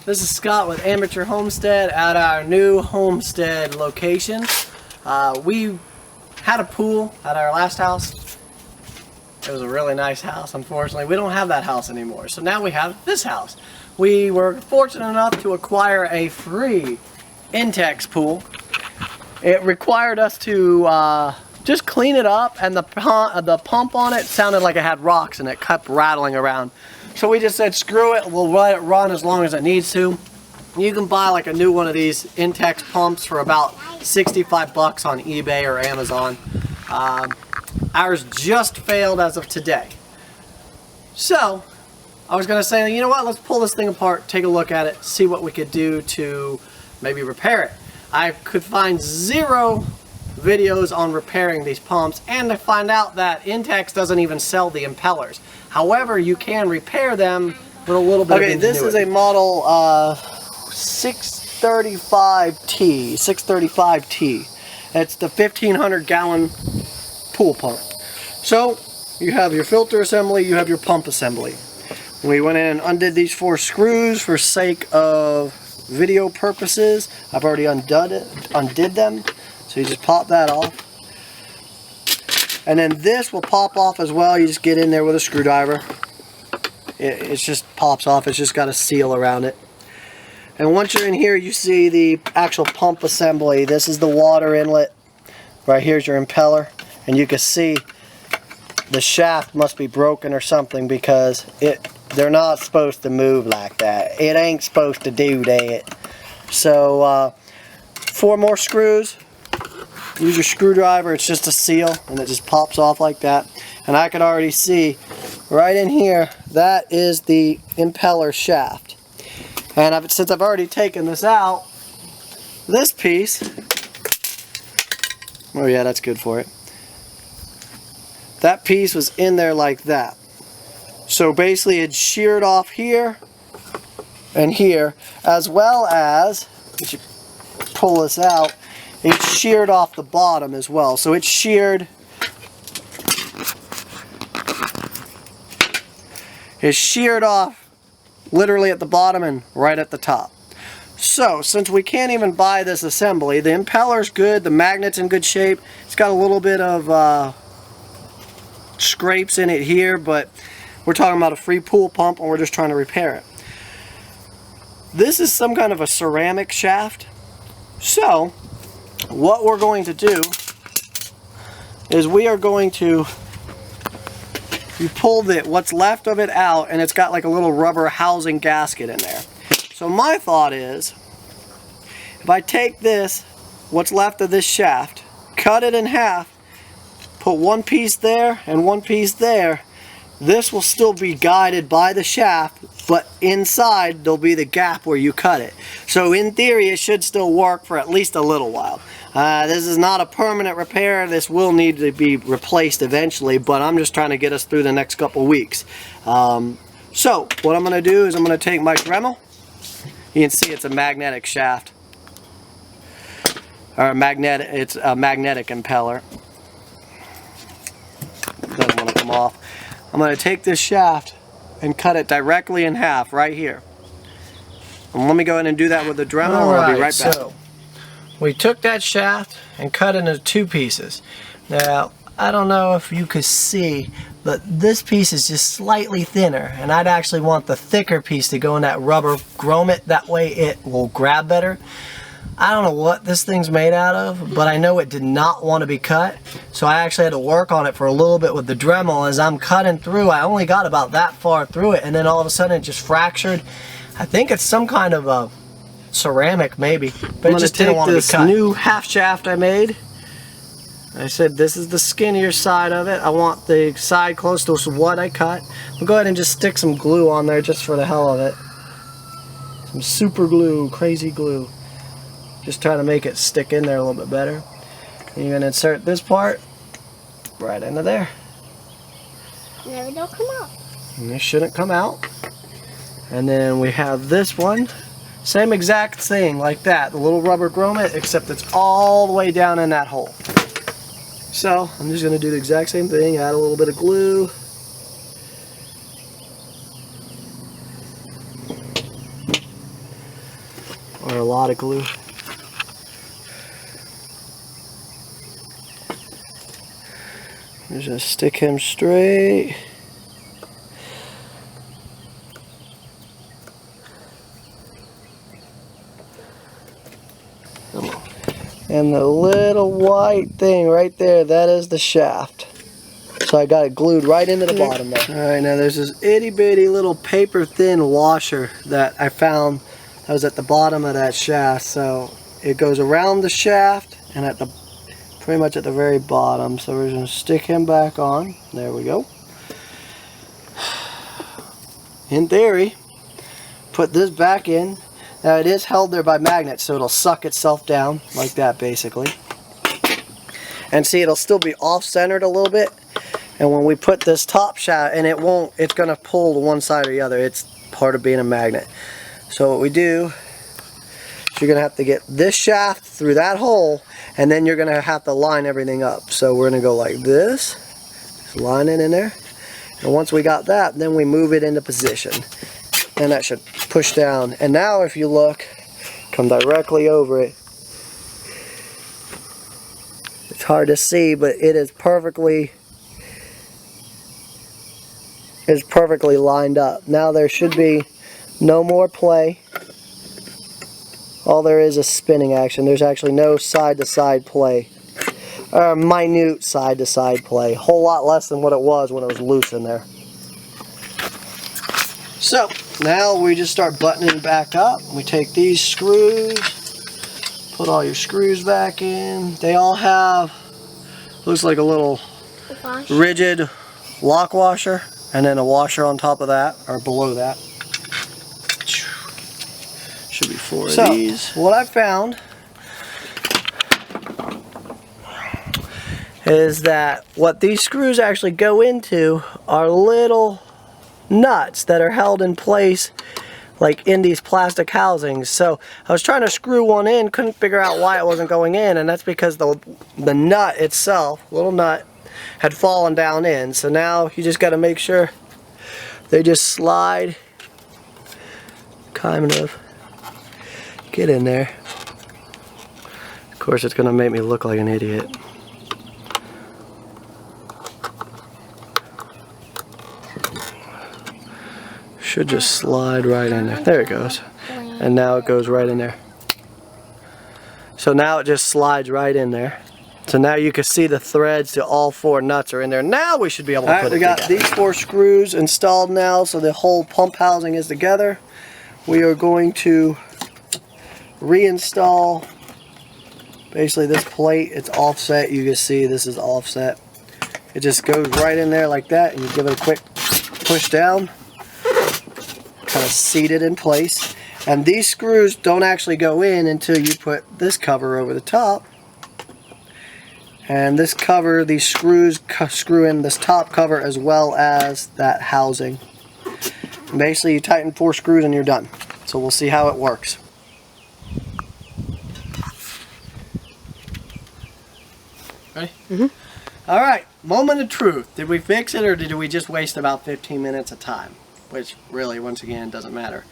This is Scott with Amateur Homestead at our new homestead location. We had a pool at our last house. It was a really nice house. Unfortunately, we don't have that house anymore. So now we have this house. We were fortunate enough to acquire a free Intex pool. It required us to just clean it up, and the pump on it sounded like it had rocks and it kept rattling around. So we just said, screw it, we'll let it run as long as it needs to. You can buy like a new one of these Intex pumps for about 65 bucks on eBay or Amazon. Ours just failed as of today. So I was going to say, you know what, let's pull this thing apart, take a look at it, see what we could do to maybe repair it. I could find zero videos on repairing these pumps, and to find out that Intex doesn't even sell the impellers. However, you can repair them with a little bit of ingenuity. This is a model 635T. It's the 1500 gallon pool pump. So you have your filter assembly, you have your pump assembly. We went in and undid these 4 screws for sake of video purposes. I've already undid them. So you just pop that off. And then this will pop off as well. You just get in there with a screwdriver. It just pops off. It's just got a seal around it. And once you're in here, you see the actual pump assembly. This is the water inlet. Right here's your impeller. And you can see the shaft must be broken or something, because they're not supposed to move like that. It ain't supposed to do that. So 4 more screws. Use your screwdriver. It's just a seal and it just pops off like that. And I could already see right in here, that is the impeller shaft. And since I've already taken this out, this piece, oh yeah, that's good for it. That piece was in there like that. So basically it's sheared off here and here, as well as, if you pull this out, it's sheared off the bottom as well. So it's sheared. It's sheared off literally at the bottom and right at the top. So since we can't even buy this assembly, the impeller's good, the magnet's in good shape. It's got a little bit of scrapes in it here, but we're talking about a free pool pump and we're just trying to repair it. This is some kind of a ceramic shaft. So what we're going to do is we are going to, you pull what's left of it out, and it's got like a little rubber housing gasket in there. So my thought is, if I take this, what's left of this shaft, cut it in half, put one piece there and one piece there, this will still be guided by the shaft, but inside there'll be the gap where you cut it. So in theory it should still work for at least a little while. This is not a permanent repair. This will need to be replaced eventually, but I'm just trying to get us through the next couple weeks. So what I'm going to do is I'm going to take my Dremel. You can see it's a magnetic shaft, or it's a magnetic impeller. Doesn't want to come off. I'm going to take this shaft and cut it directly in half right here. And let me go ahead and do that with the Dremel, and I'll be right back. So we took that shaft and cut it into 2 pieces. Now, I don't know if you could see, but this piece is just slightly thinner, and I'd actually want the thicker piece to go in that rubber grommet. That way it will grab better. I don't know what this thing's made out of, but I know it did not want to be cut. So I actually had to work on it for a little bit with the Dremel. As I'm cutting through, I only got about that far through it, and then all of a sudden it just fractured. I think it's some kind of a ceramic maybe, but it just didn't want to be cut. I'm going to take this new half shaft I made. I said this is the skinnier side of it. I want the side close to what I cut. We'll go ahead and just stick some glue on there just for the hell of it. Some super glue, crazy glue. Just trying to make it stick in there a little bit better. And you're going to insert this part right into there. No, don't come out. And this shouldn't come out. And then we have this one. Same exact thing like that. The little rubber grommet, except it's all the way down in that hole. So I'm just going to do the exact same thing. Add a little bit of glue. or a lot of glue. Just stick him straight. And the little white thing right there, that is the shaft. So I got it glued right into the bottom there. Alright, now there's this itty bitty little paper thin washer that I found that was at the bottom of that shaft. So it goes around the shaft and at the pretty much at the very bottom. So we're going to stick him back on. There we go. In theory, put this back in. Now it is held there by magnets, so it'll suck itself down like that basically. And see, it'll still be off-centered a little bit. And when we put this top shaft, and it won't, it's going to pull to one side or the other. It's part of being a magnet. So what we do is you're going to have to get this shaft through that hole, and then you're going to have to line everything up. So we're going to go like this, just line it in there. And once we got that, then we move it into position. And that should push down. And now if you look, come directly over it. It's hard to see, but it is perfectly lined up. Now there should be no more play. All there is spinning action. There's actually no side-to-side play. Minute side-to-side play. A whole lot less than what it was when it was loose in there. So, now we just start buttoning back up. We take these screws, put all your screws back in. They all have, looks like a little rigid lock washer, and then a washer on top of that, or below that. Should be 4 of these. What I found is that what these screws actually go into are little nuts that are held in place like in these plastic housings. So I was trying to screw one in, couldn't figure out why it wasn't going in, and that's because the nut itself, little nut, had fallen down in. So now you just got to make sure they just slide, kind of get in there. Of course it's going to make me look like an idiot. Should just slide right in there. There it goes. And now it goes right in there. So now it just slides right in there. So now you can see the threads to all 4 nuts are in there. Now we should be able to put it together. We got these 4 screws installed now, so the whole pump housing is together. We are going to reinstall basically this plate. It's offset. You can see this is offset. It just goes right in there like that, and you give it a quick push down. Kind of seated in place, and these screws don't actually go in until you put this cover over the top, and this cover, these screws screw in this top cover as well as that housing. And basically you tighten 4 screws and you're done. So we'll see how it works. Ready? Mm-hmm. Alright, moment of truth. Did we fix it, or did we just waste about 15 minutes of time? Which really, once again, doesn't matter.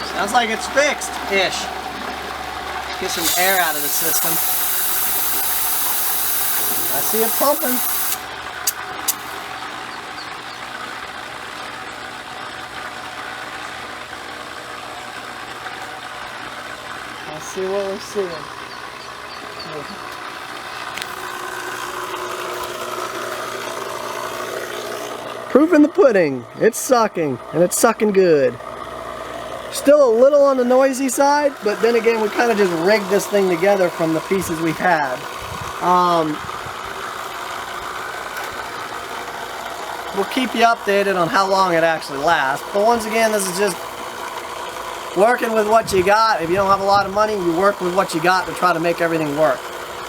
Sounds like it's fixed-ish. Get some air out of the system. I see it pumping. See what we're seeing. Proof in the pudding. It's sucking, and it's sucking good. Still a little on the noisy side, but then again, we kind of just rigged this thing together from the pieces we had. We'll keep you updated on how long it actually lasts. But once again, this is just working with what you got. If you don't have a lot of money, you work with what you got to try to make everything work.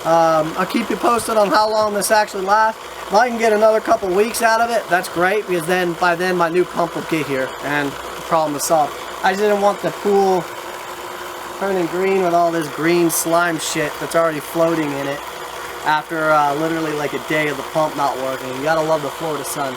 I'll keep you posted on how long this actually lasts. If I can get another couple weeks out of it, that's great, because then by then my new pump will get here and the problem is solved. I just didn't want the pool turning green with all this green slime shit that's already floating in it after literally like a day of the pump not working. You gotta love the Florida sun.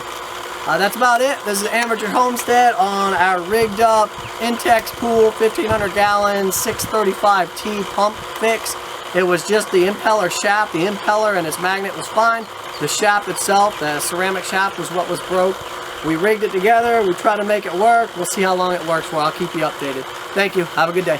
That's about it. This is Amateur Homestead on our rigged up Intex pool 1500 gallon 635T pump fix. It was just the impeller shaft. The impeller and its magnet was fine. The shaft itself, the ceramic shaft, was what was broke. We rigged it together. We tried to make it work. We'll see how long it works for. I'll keep you updated. Thank you. Have a good day.